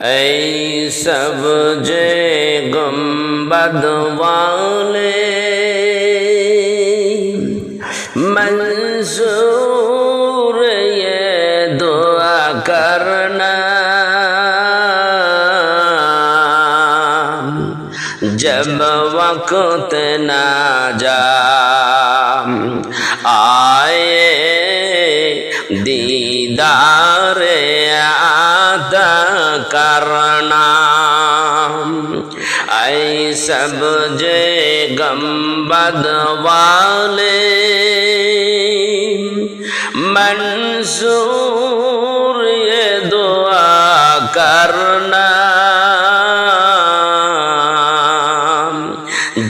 ऐ सब जे गुंबद वाले मंसूर ये दुआ करना जब वक्त नाजा आए दीदार आता करना। ऐ सब जे गंबद वाले मंसूर ये दुआ करना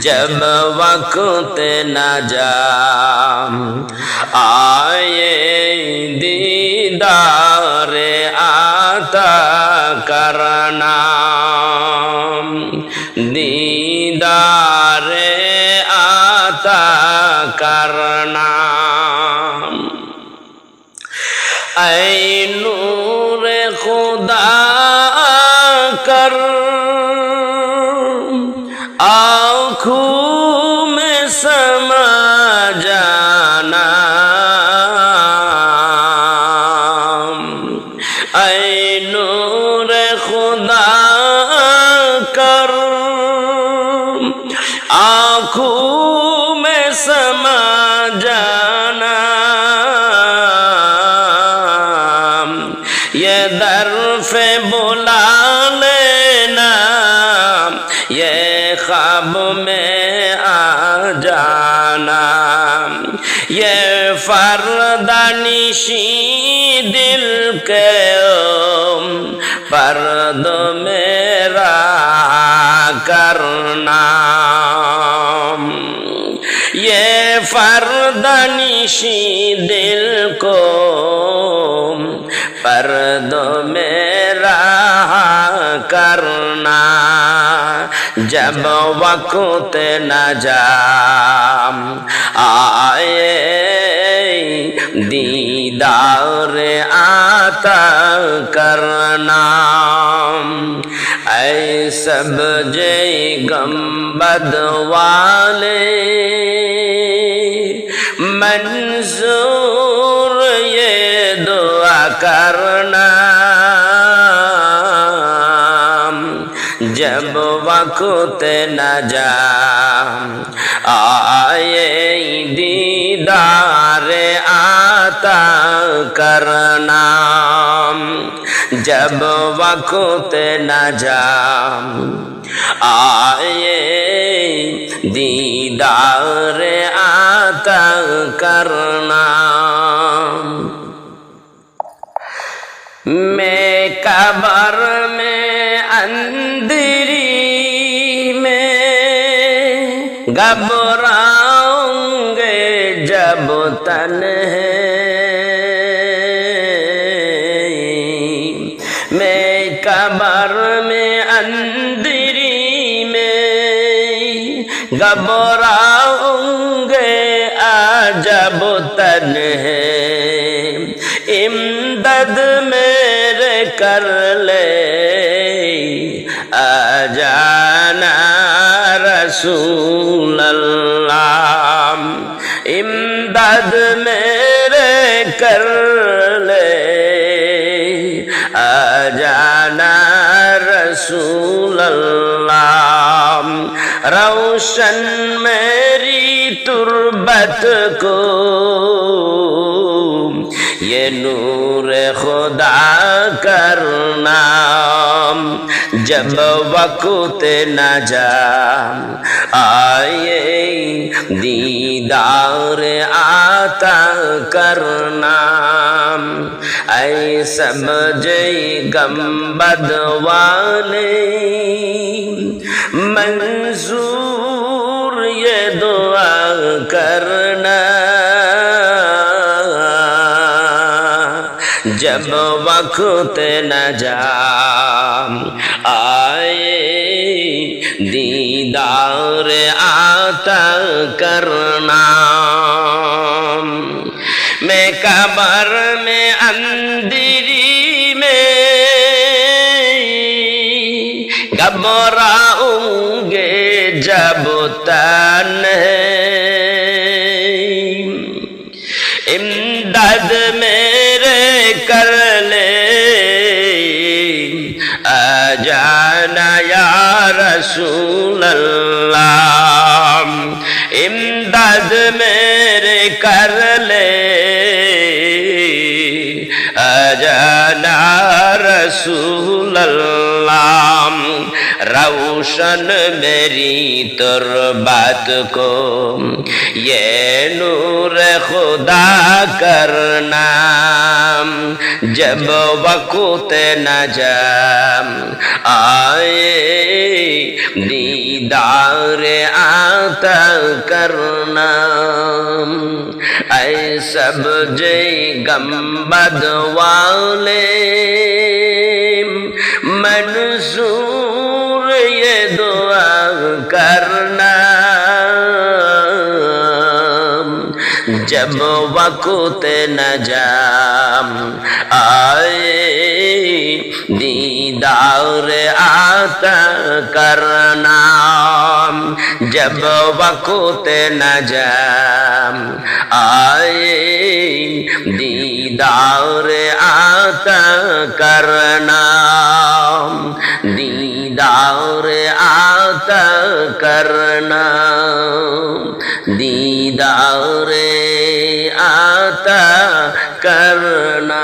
जब वक्त नजा आए दीदार आता करना। दीदार आता करना। ऐ नूर खुदा कर आँखों में समा जाना। ऐ नूर खुदा कर आँखों में समा जाना। ये दरफ़े बुला लेना ये ख्वाब में आ जाना। ये फरदानिशी दिल के पर्द मेरा करना। ये फरदानिशी दिल को पर्द मेरा करना जब वक्त नजा आए दीदार आता करना। ऐ सब जे गंबद वाले मंजूर ये दुआ करना जब वक्त नजा आए दीदार आता करना। जब वक्त नजा आए दीदार आता करना। मैं कबर में अंधेरी में घबराऊंगे जब तन्हे। मैं कबर में अंधेरी में घबराऊंगे जब तन्हे। इमदद मेरे कर ले आ जाना रसूल अल्लाह। इमदद मेरे कर ले आ जाना रसूल अल्लाह। रोशन मेरी तुरबत को ये नूर खुदा करना जब वक्त नजा आए दीदार आता करना। ऐ सब जे गंबद वाले मंजूर ये दुआ करना जब वक्त नजा आए दीदार आता करना। मैं कबर में अंधेरी में घबराऊंगे जब तन्हे इमदाद मेरे कर ले आजाना या रसूल अल्लाह इमदाद मेरे कर ले आजाना रसूल अल्लाह रोशन मेरी तुरबत को ये नूर खुदा करना जब वक़्त नजाम आए दीदार आता करना ऐ सब जय गम्बद वाले मंसूर ये दुआ करना जब वक़्त नजाम आए दीदार आता करना जब वक़्त नजाम आए दीदार आता करना दीदार आता करना दीदार आता करना।